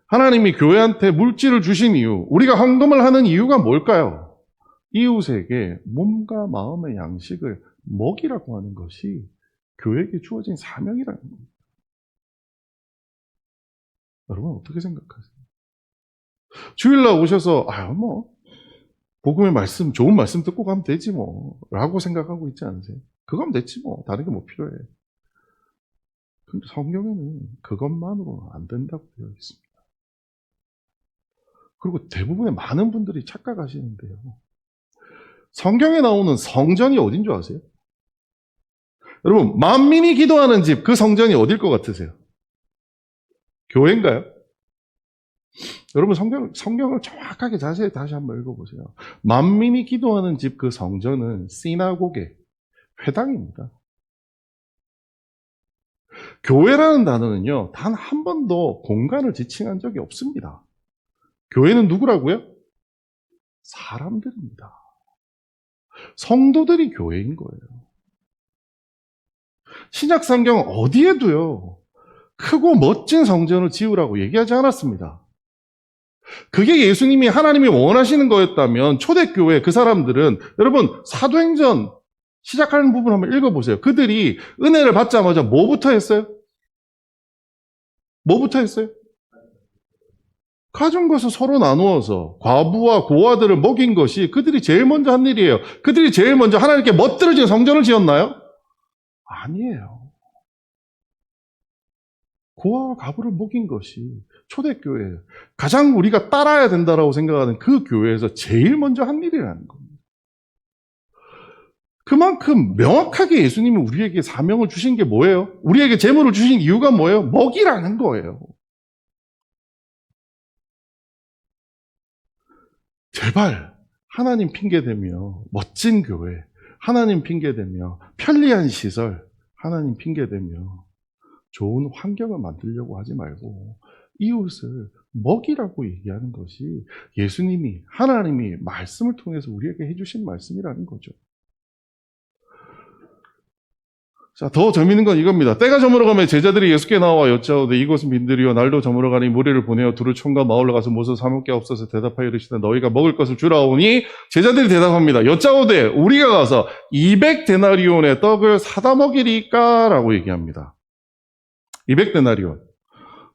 하나님이 교회한테 물질을 주신 이유, 우리가 헌금을 하는 이유가 뭘까요? 이웃에게 몸과 마음의 양식을 먹이라고 하는 것이 교회에게 주어진 사명이라는 겁니다. 여러분 어떻게 생각하세요? 주일날 오셔서 복음의 말씀, 좋은 말씀 듣고 가면 되지 뭐 라고 생각하고 있지 않으세요? 그거면 됐지 뭐, 다른 게 뭐 필요해. 근데 성경에는 그것만으로는 안 된다고 되어 있습니다. 그리고 대부분의 많은 분들이 착각하시는데요. 성경에 나오는 성전이 어딘 줄 아세요? 여러분, 만민이 기도하는 집, 그 성전이 어딜 것 같으세요? 교회인가요? 여러분 성경을 정확하게 자세히 다시 한번 읽어보세요. 만민이 기도하는 집 그 성전은 시나고게, 회당입니다. 교회라는 단어는요, 단 한 번도 공간을 지칭한 적이 없습니다. 교회는 누구라고요? 사람들입니다. 성도들이 교회인 거예요. 신약 성경은 어디에도요, 크고 멋진 성전을 지으라고 얘기하지 않았습니다. 그게 예수님이, 하나님이 원하시는 거였다면 초대교회 그 사람들은, 여러분 사도행전 시작하는 부분 한번 읽어보세요. 그들이 은혜를 받자마자 뭐부터 했어요? 뭐부터 했어요? 가진 것을 서로 나누어서 과부와 고아들을 먹인 것이 그들이 제일 먼저 한 일이에요. 그들이 제일 먼저 하나님께 멋들어진 성전을 지었나요? 아니에요. 고아와 과부를 먹인 것이 초대교회, 가장 우리가 따라야 된다고 생각하는 그 교회에서 제일 먼저 한 일이라는 겁니다. 그만큼 명확하게 예수님이 우리에게 사명을 주신 게 뭐예요? 우리에게 재물을 주신 이유가 뭐예요? 먹이라는 거예요. 제발 하나님 핑계대며 멋진 교회, 하나님 핑계대며 편리한 시설, 하나님 핑계대며 좋은 환경을 만들려고 하지 말고 이웃을 먹이라고 얘기하는 것이 예수님이, 하나님이 말씀을 통해서 우리에게 해주신 말씀이라는 거죠. 자, 더 재미있는 건 이겁니다. 때가 저물어가며 제자들이 예수께 나와 여짜오되 이것은 민들이요 날도 저물어가니 무리를 보내어 두루 총과 마을로 가서 모서 사먹게 없어서 대답하여 이르시되 너희가 먹을 것을 주라 오니 제자들이 대답합니다. 여짜오되 우리가 가서 200데나리온의 떡을 사다 먹이리까? 라고 얘기합니다. 200데나리온.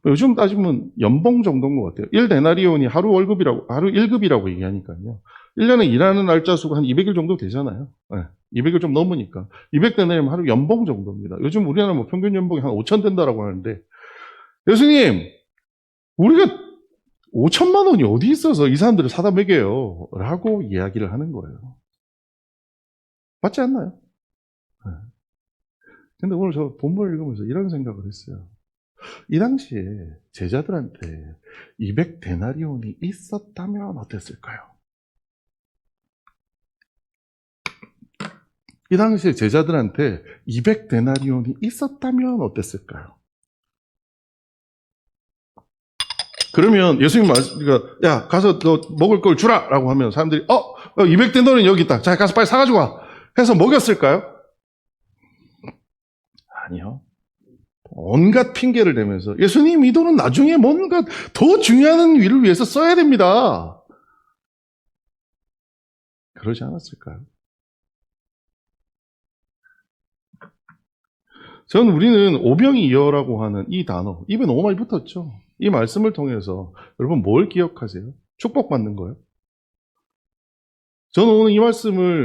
요즘 따지면 연봉 정도인 것 같아요. 1데나리온이 하루 월급이라고, 하루 1급이라고 얘기하니까요. 1년에 일하는 날짜 수가 한 200일 정도 되잖아요. 네, 200일 좀 넘으니까. 200데나리온 하루 연봉 정도입니다. 요즘 우리나라 뭐 평균 연봉이 한 5천 된다라고 하는데, 예수님, 우리가 5천만 원이 어디 있어서 이 사람들을 사다 먹여요? 라고 이야기를 하는 거예요. 맞지 않나요? 네. 근데 오늘 저 본문을 읽으면서 이런 생각을 했어요. 이 당시에 제자들한테 200데나리온이 있었다면 어땠을까요? 이 당시에 제자들한테 200데나리온이 있었다면 어땠을까요? 그러면 예수님 그러니까 야 가서 너 먹을 걸 주라 라고 하면 사람들이 200데나리온 여기 있다. 자 가서 빨리 사가지고 와 해서 먹였을까요? 아니요. 온갖 핑계를 대면서 예수님 이 돈은 나중에 뭔가 더 중요한 일을 위해서 써야 됩니다. 그러지 않았을까요? 저는 우리는 오병이어라고 하는 이 단어, 입에 너무 많이 붙었죠. 이 말씀을 통해서 여러분 뭘 기억하세요? 축복받는 거예요. 저는 오늘 이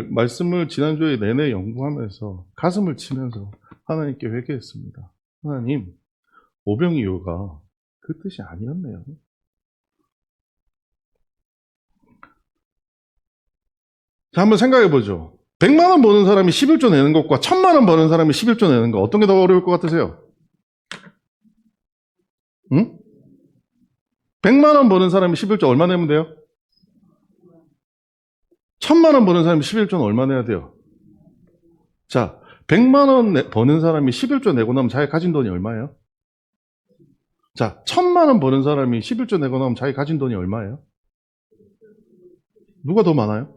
말씀을 지난주에 내내 연구하면서 가슴을 치면서 하나님께 회개했습니다. 하나님, 오병이어가 그 뜻이 아니었네요. 자, 한번 생각해 보죠. 100만 원 버는 사람이 11조 내는 것과 1000만 원 버는 사람이 11조 내는 거 어떤 게 더 어려울 것 같으세요? 응? 100만 원 버는 사람이 11조 얼마 내면 돼요? 1000만 원 버는 사람이 11조는 얼마 내야 돼요? 자, 100만 원 버는 사람이 11조 내고 나면 자기가 가진 돈이 얼마예요? 자, 1000만 원 버는 사람이 11조 내고 나면 자기가 가진 돈이 얼마예요? 누가 더 많아요?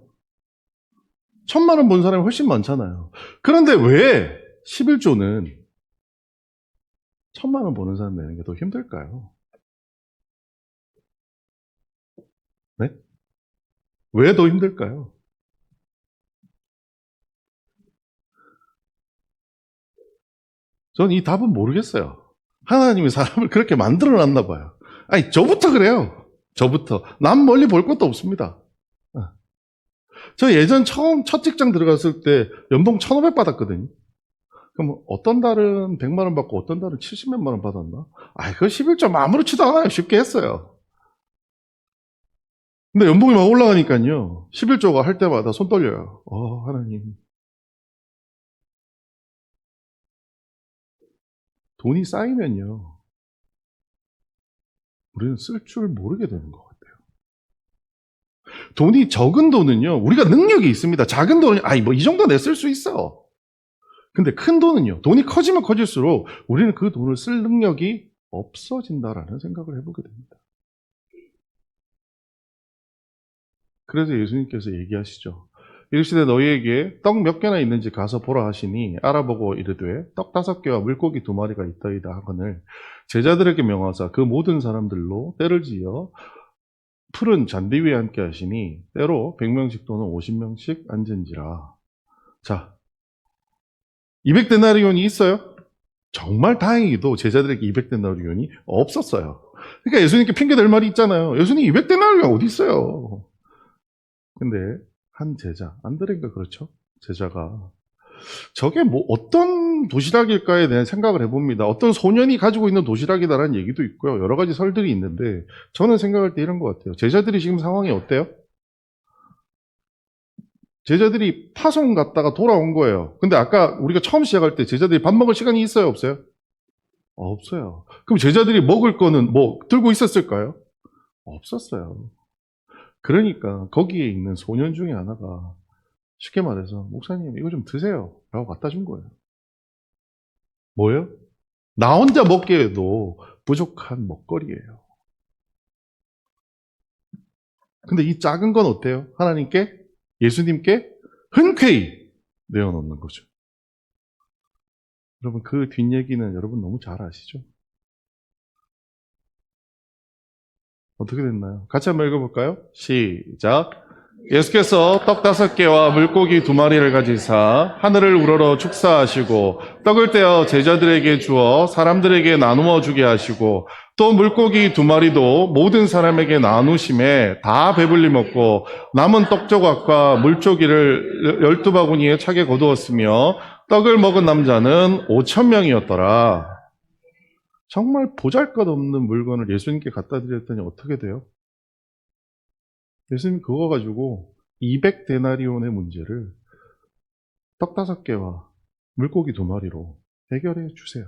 1000만 원 번 사람이 훨씬 많잖아요. 그런데 왜 11조는 1000만 원 버는 사람 내는 게 더 힘들까요? 네? 왜 더 힘들까요? 저는 이 답은 모르겠어요. 하나님이 사람을 그렇게 만들어 놨나 봐요. 아니, 저부터 그래요. 저부터. 남 멀리 볼 것도 없습니다. 저 예전 첫 직장 들어갔을 때 연봉 1,500 받았거든요. 그럼 어떤 달은 100만 원 받고 어떤 달은 70몇만 원 받았나? 그거 11조 아무렇지도 않아요. 쉽게 했어요. 근데 연봉이 막 올라가니까요. 11조가 할 때마다 손 떨려요. 하나님. 돈이 쌓이면요. 우리는 쓸 줄 모르게 되는 것 같아요. 돈이 적은 돈은요. 우리가 능력이 있습니다. 작은 돈은 뭐 이 정도 내 쓸 수 있어. 근데 큰 돈은요. 돈이 커지면 커질수록 우리는 그 돈을 쓸 능력이 없어진다라는 생각을 해보게 됩니다. 그래서 예수님께서 얘기하시죠. 이르시되 너희에게 떡 몇 개나 있는지 가서 보라 하시니 알아보고 이르되 떡 5개와 물고기 2마리가 있더이다 하거늘 제자들에게 명하사 그 모든 사람들로 때를 지어 푸른 잔디 위에 앉게 하시니 때로 100명씩 또는 50명씩 앉은지라. 자, 200데나리온이 있어요? 정말 다행히도 제자들에게 200데나리온이 없었어요. 그러니까 예수님께 핑계댈 말이 있잖아요. 예수님 200데나리온 어디 있어요? 근데 한 제자, 안드레인가 그렇죠? 제자가 저게 뭐 어떤 도시락일까에 대한 생각을 해봅니다. 어떤 소년이 가지고 있는 도시락이다라는 얘기도 있고요. 여러 가지 설들이 있는데 저는 생각할 때 이런 것 같아요. 제자들이 지금 상황이 어때요? 제자들이 파송 갔다가 돌아온 거예요. 근데 아까 우리가 처음 시작할 때 제자들이 밥 먹을 시간이 있어요, 없어요? 없어요. 그럼 제자들이 먹을 거는 뭐 들고 있었을까요? 없었어요. 그러니까 거기에 있는 소년 중에 하나가 쉽게 말해서 목사님 이거 좀 드세요 라고 갖다 준 거예요. 뭐예요? 나 혼자 먹기에도 부족한 먹거리예요. 근데 이 작은 건 어때요? 하나님께, 예수님께 흔쾌히 내어놓는 거죠. 여러분 그 뒷얘기는 여러분 너무 잘 아시죠? 어떻게 됐나요? 같이 한번 읽어볼까요? 시작. 예수께서 떡 5개와 물고기 2마리를 가지사 하늘을 우러러 축사하시고 떡을 떼어 제자들에게 주어 사람들에게 나누어 주게 하시고 또 물고기 2마리도 모든 사람에게 나누심에 다 배불리 먹고 남은 떡 조각과 물조기를 12바구니에 차게 거두었으며 떡을 먹은 남자는 5,000명이었더라. 정말 보잘것없는 물건을 예수님께 갖다 드렸더니 어떻게 돼요? 예수님 그거 가지고 200데나리온의 문제를 떡 5개와 물고기 2마리로 해결해 주세요.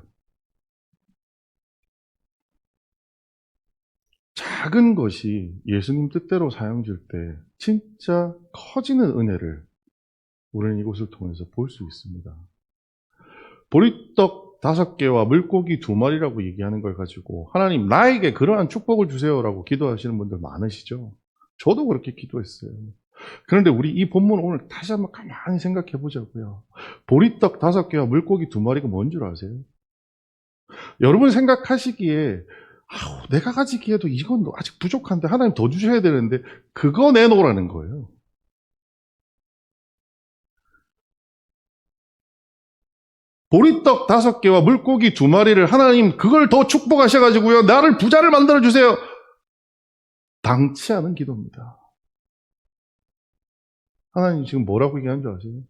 작은 것이 예수님 뜻대로 사용될 때 진짜 커지는 은혜를 우리는 이곳을 통해서 볼 수 있습니다. 보리떡 5개와 물고기 2마리라고 얘기하는 걸 가지고 하나님 나에게 그러한 축복을 주세요라고 기도하시는 분들 많으시죠? 저도 그렇게 기도했어요. 그런데 우리 이 본문 오늘 다시 한번 가만히 생각해 보자고요. 보리떡 5개와 물고기 2마리가 뭔 줄 아세요? 여러분 생각하시기에 내가 가지기에도 이건 아직 부족한데 하나님 더 주셔야 되는데 그거 내놓으라는 거예요. 보리떡 5개와 물고기 2마리를 하나님 그걸 더 축복하셔가지고요. 나를 부자를 만들어주세요. 당치 않은 기도입니다. 하나님 지금 뭐라고 얘기하는 줄 아세요?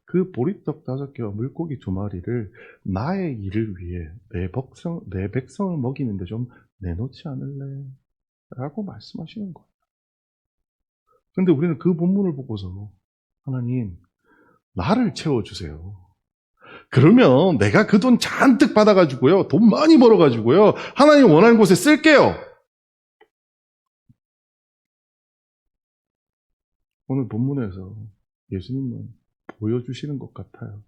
그 보리떡 5개와 물고기 2마리를 나의 일을 위해 내 백성을 먹이는데 좀 내놓지 않을래? 라고 말씀하시는 거예요. 그런데 우리는 그 본문을 보고서 하나님 나를 채워주세요. 그러면 내가 그 돈 잔뜩 받아가지고요. 돈 많이 벌어가지고요. 하나님 원하는 곳에 쓸게요. 오늘 본문에서 예수님은 보여주시는 것 같아요.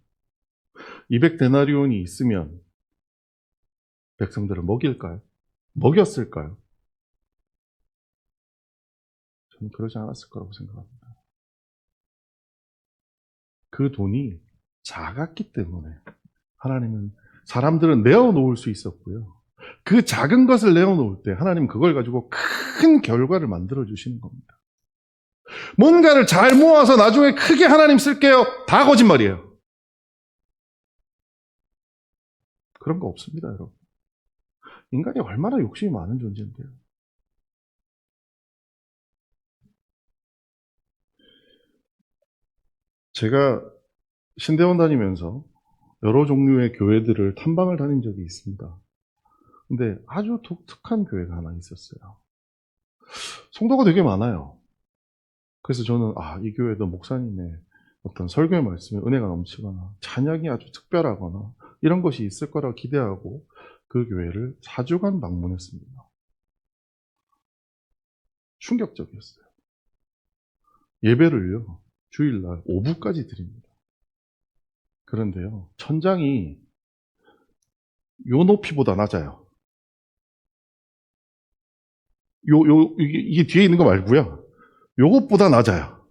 200데나리온이 있으면 백성들을 먹일까요? 먹였을까요? 저는 그러지 않았을 거라고 생각합니다. 그 돈이 작았기 때문에 하나님은 사람들은 내어놓을 수 있었고요. 그 작은 것을 내어놓을 때 하나님 그걸 가지고 큰 결과를 만들어 주시는 겁니다. 뭔가를 잘 모아서 나중에 크게 하나님 쓸게요. 다 거짓말이에요. 그런 거 없습니다, 여러분. 인간이 얼마나 욕심이 많은 존재인데요. 제가 신대원 다니면서 여러 종류의 교회들을 탐방을 다닌 적이 있습니다. 근데 아주 독특한 교회가 하나 있었어요. 성도가 되게 많아요. 그래서 저는 이 교회도 목사님의 어떤 설교의 말씀에 은혜가 넘치거나 찬양이 아주 특별하거나 이런 것이 있을 거라고 기대하고 그 교회를 4주간 방문했습니다. 충격적이었어요. 예배를요, 주일날 오후까지 드립니다. 그런데요, 천장이 요 높이보다 낮아요. 이게 뒤에 있는 거 말고요. 요것보다 낮아요.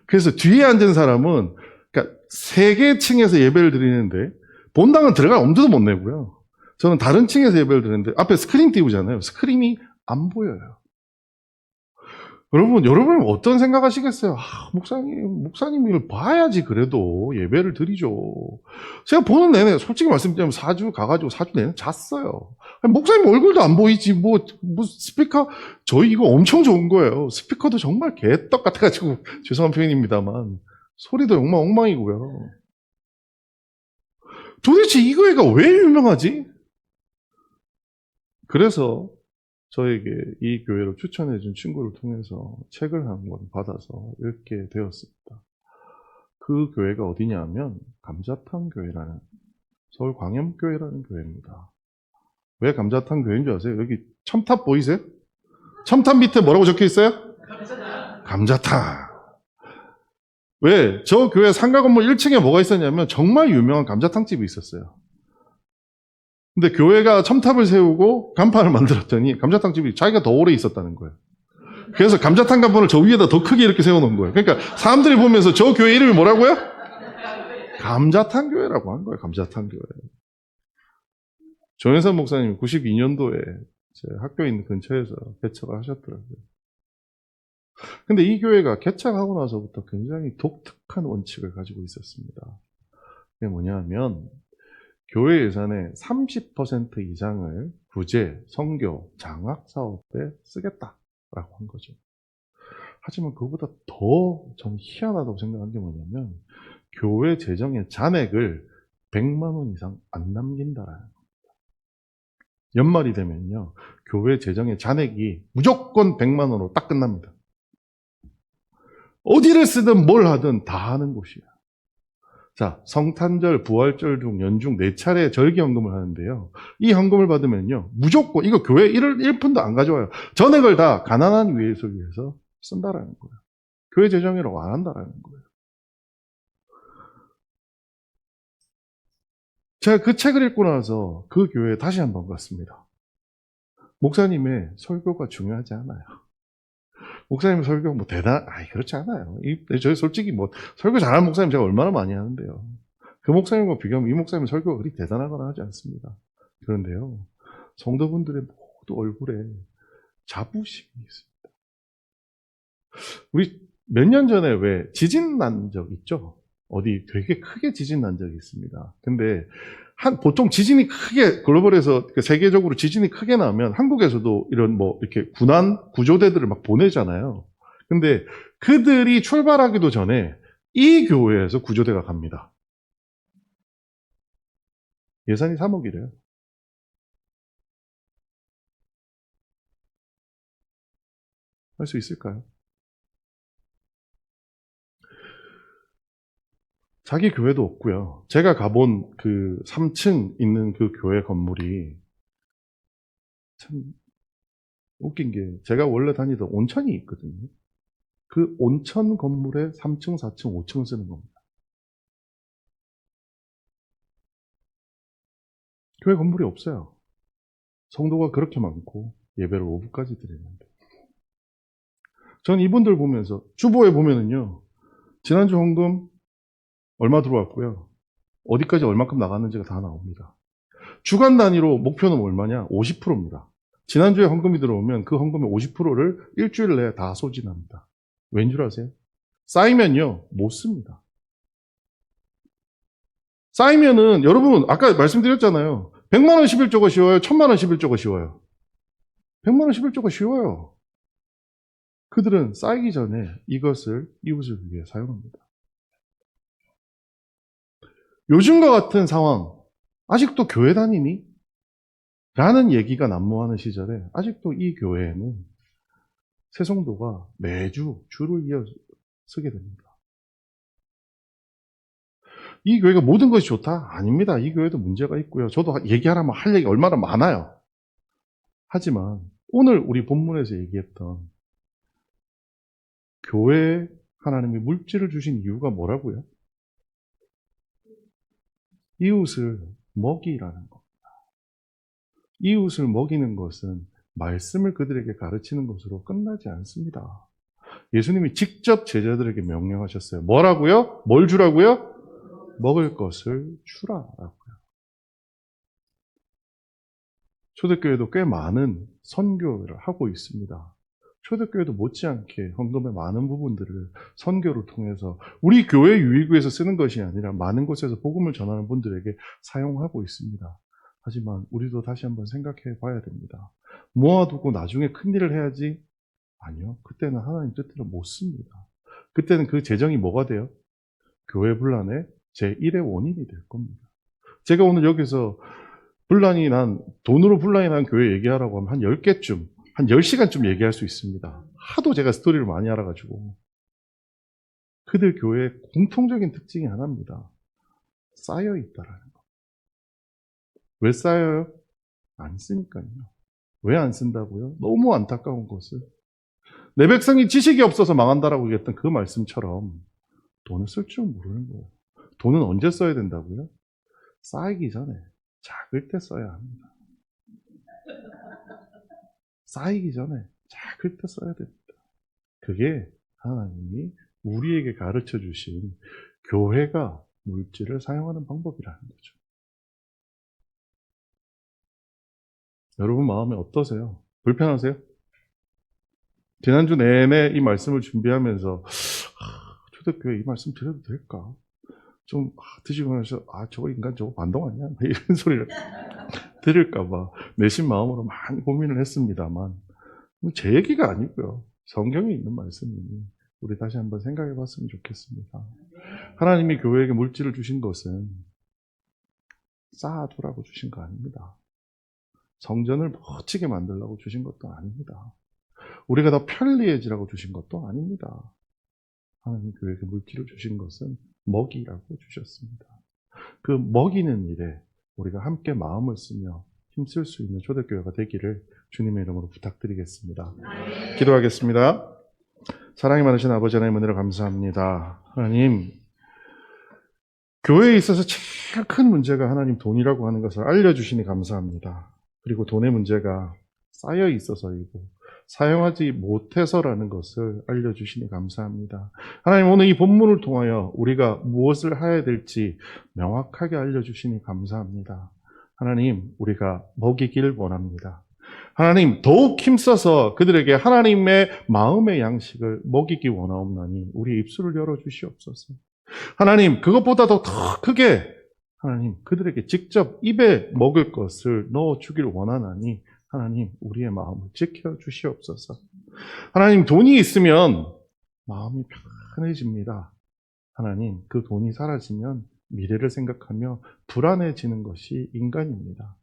그래서 뒤에 앉은 사람은, 그러니까 3개 층에서 예배를 드리는데, 본당은 들어갈 엄두도 못 내고요. 저는 다른 층에서 예배를 드리는데, 앞에 스크린 띄우잖아요. 스크린이 안 보여요. 여러분 어떤 생각 하시겠어요? 목사님 이걸 봐야지 그래도 예배를 드리죠. 제가 보는 내내 솔직히 말씀드리면 4주 가가지고 4주 내내 잤어요. 목사님 얼굴도 안 보이지 뭐 스피커 저희 이거 엄청 좋은 거예요. 스피커도 정말 개떡 같아가지고 죄송한 표현입니다만 소리도 엉망이고요. 도대체 이 교회가 왜 유명하지? 그래서 저에게 이 교회를 추천해준 친구를 통해서 책을 한 권 받아서 읽게 되었습니다. 그 교회가 어디냐 하면 감자탕 교회라는, 서울 광염교회라는 교회입니다. 왜 감자탕 교회인 줄 아세요? 여기 첨탑 보이세요? 첨탑 밑에 뭐라고 적혀 있어요? 감자탕. 왜? 저 교회 상가 건물 1층에 뭐가 있었냐면 정말 유명한 감자탕집이 있었어요. 근데 교회가 첨탑을 세우고 간판을 만들었더니 감자탕집이 자기가 더 오래 있었다는 거예요. 그래서 감자탕 간판을 저 위에다 더 크게 이렇게 세워놓은 거예요. 그러니까 사람들이 보면서 저 교회 이름이 뭐라고요? 감자탕 교회라고 한 거예요. 감자탕 교회. 조현선 목사님 92년도에 제 학교에 있는 근처에서 개척을 하셨더라고요. 근데 이 교회가 개척하고 나서부터 굉장히 독특한 원칙을 가지고 있었습니다. 그게 뭐냐면 교회 예산의 30% 이상을 구제, 선교, 장학 사업에 쓰겠다라고 한 거죠. 하지만 그보다 더 좀 희한하다고 생각한 게 뭐냐면 교회 재정의 잔액을 100만 원 이상 안 남긴다라는 겁니다. 연말이 되면요, 교회 재정의 잔액이 무조건 100만 원으로 딱 끝납니다. 어디를 쓰든 뭘 하든 다 하는 곳이에요. 자, 성탄절, 부활절 중 연중 4차례 절기헌금을 하는데요. 이 헌금을 받으면요, 무조건 이거 교회 1푼도 안 가져와요. 전액을 다 가난한 위해서 쓴다라는 거예요. 교회 재정이라고 안 한다라는 거예요. 제가 그 책을 읽고 나서 그 교회에 다시 한번 갔습니다. 목사님의 설교가 중요하지 않아요. 목사님 설교 그렇지 않아요. 저희 솔직히 설교 잘하는 목사님 제가 얼마나 많이 하는데요. 그 목사님과 비교하면 이 목사님 설교가 그리 대단하거나 하지 않습니다. 그런데요, 성도분들의 모두 얼굴에 자부심이 있습니다. 우리 몇 년 전에 왜 지진 난 적 있죠? 어디 되게 크게 지진 난 적이 있습니다. 근데 보통 지진이 크게 글로벌에서 세계적으로 지진이 크게 나면 한국에서도 이런 이렇게 군안 구조대들을 막 보내잖아요. 근데 그들이 출발하기도 전에 이 교회에서 구조대가 갑니다. 예산이 3억이래요. 할 수 있을까요? 자기 교회도 없고요. 제가 가본 그 3층 있는 그 교회 건물이 참 웃긴 게, 제가 원래 다니던 온천이 있거든요. 그 온천 건물에 3층, 4층, 5층을 쓰는 겁니다. 교회 건물이 없어요. 성도가 그렇게 많고 예배를 오후까지 드리는데. 전 이분들 보면서 주보에 보면은요, 지난주 헌금 얼마 들어왔고요, 어디까지 얼마큼 나갔는지가 다 나옵니다. 주간 단위로 목표는 얼마냐? 50%입니다. 지난주에 헌금이 들어오면 그 헌금의 50%를 일주일 내에 다 소진합니다. 왠 줄 아세요? 쌓이면요, 못 씁니다. 쌓이면은, 여러분, 아까 말씀드렸잖아요. 100만 원 11조가 쉬워요? 1000만 원 11조가 쉬워요? 100만 원 11조가 쉬워요. 그들은 쌓이기 전에 이것을 이웃을 위해 사용합니다. 요즘과 같은 상황, 아직도 교회 다니니? 라는 얘기가 난무하는 시절에 아직도 이 교회에는 새 성도가 매주 줄을 이어 서게 됩니다. 이 교회가 모든 것이 좋다? 아닙니다. 이 교회도 문제가 있고요. 저도 얘기하라면 할 얘기 얼마나 많아요. 하지만 오늘 우리 본문에서 얘기했던 교회에 하나님이 물질을 주신 이유가 뭐라고요? 이웃을 먹이라는 겁니다. 이웃을 먹이는 것은 말씀을 그들에게 가르치는 것으로 끝나지 않습니다. 예수님이 직접 제자들에게 명령하셨어요. 뭐라고요? 뭘 주라고요? 먹을 것을 주라라고요. 초대교회도 꽤 많은 선교를 하고 있습니다. 초대교회도 못지않게 헌금의 많은 부분들을 선교를 통해서 우리 교회 유익위해서 쓰는 것이 아니라 많은 곳에서 복음을 전하는 분들에게 사용하고 있습니다. 하지만 우리도 다시 한번 생각해 봐야 됩니다. 모아두고 나중에 큰일을 해야지? 아니요. 그때는 하나님 뜻대로 못 씁니다. 그때는 그 재정이 뭐가 돼요? 교회 분란의 제1의 원인이 될 겁니다. 제가 오늘 여기서 돈으로 분란이 난 교회 얘기하라고 하면 한 10개쯤, 한 10시간쯤 얘기할 수 있습니다. 하도 제가 스토리를 많이 알아가지고. 그들 교회의 공통적인 특징이 하나입니다. 쌓여 있다라는 거. 왜 쌓여요? 안 쓰니까요. 왜 안 쓴다고요? 너무 안타까운 것을. 내 백성이 지식이 없어서 망한다라고 얘기했던 그 말씀처럼 돈을 쓸 줄 모르는 거예요. 돈은 언제 써야 된다고요? 쌓이기 전에 작을 때 써야 합니다. 쌓이기 전에 작을 때 써야 됩니다. 그게 하나님이 우리에게 가르쳐 주신 교회가 물질을 사용하는 방법이라는 거죠. 여러분 마음에 어떠세요? 불편하세요? 지난주 내내 이 말씀을 준비하면서 초대교회 이 말씀 드려도 될까? 좀 드시고 나서 저거 인간 저거 반동 아니야? 이런 소리를 들을까봐 내심 마음으로 많이 고민을 했습니다만 제 얘기가 아니고요. 성경에 있는 말씀이니 우리 다시 한번 생각해 봤으면 좋겠습니다. 하나님이 교회에게 물질을 주신 것은 쌓아두라고 주신 거 아닙니다. 성전을 멋지게 만들라고 주신 것도 아닙니다. 우리가 더 편리해지라고 주신 것도 아닙니다. 하나님 교회에게 물질을 주신 것은 먹이라고 주셨습니다. 그 먹이는 일에 우리가 함께 마음을 쓰며 힘쓸 수 있는 초대교회가 되기를 주님의 이름으로 부탁드리겠습니다. 기도하겠습니다. 사랑이 많으신 아버지 하나님 은혜를 감사합니다. 하나님, 교회에 있어서 제일 큰 문제가 하나님 돈이라고 하는 것을 알려주시니 감사합니다. 그리고 돈의 문제가 쌓여 있어서이고 사용하지 못해서라는 것을 알려주시니 감사합니다. 하나님, 오늘 이 본문을 통하여 우리가 무엇을 해야 될지 명확하게 알려주시니 감사합니다. 하나님, 우리가 먹이길 원합니다. 하나님, 더욱 힘써서 그들에게 하나님의 마음의 양식을 먹이기 원하옵나니 우리 입술을 열어주시옵소서. 하나님, 그것보다도 더 크게 하나님, 그들에게 직접 입에 먹을 것을 넣어주길 원하나니 하나님, 우리의 마음을 지켜주시옵소서. 하나님, 돈이 있으면 마음이 편해집니다. 하나님, 그 돈이 사라지면 미래를 생각하며 불안해지는 것이 인간입니다.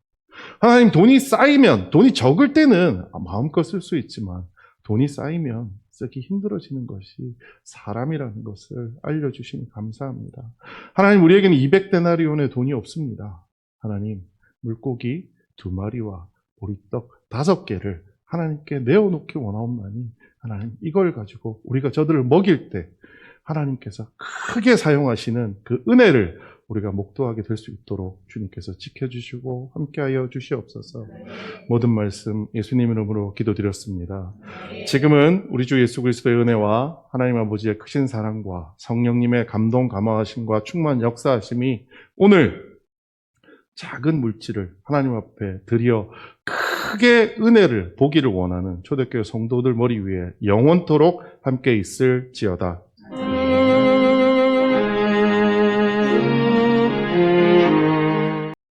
하나님, 돈이 쌓이면, 돈이 적을 때는 마음껏 쓸 수 있지만 돈이 쌓이면 쓰기 힘들어지는 것이 사람이라는 것을 알려주시니 감사합니다. 하나님, 우리에게는 200데나리온의 돈이 없습니다. 하나님, 물고기 2마리와 보리떡 5개를 하나님께 내어놓기 원하옵나니 하나님, 이걸 가지고 우리가 저들을 먹일 때 하나님께서 크게 사용하시는 그 은혜를 우리가 목도하게 될 수 있도록 주님께서 지켜주시고 함께하여 주시옵소서. 모든 말씀 예수님 이름으로 기도드렸습니다. 지금은 우리 주 예수 그리스도의 은혜와 하나님 아버지의 크신 사랑과 성령님의 감동 감화하심과 충만 역사하심이 오늘 작은 물질을 하나님 앞에 드려 크게 은혜를 보기를 원하는 초대교회 성도들 머리 위에 영원토록 함께 있을지어다.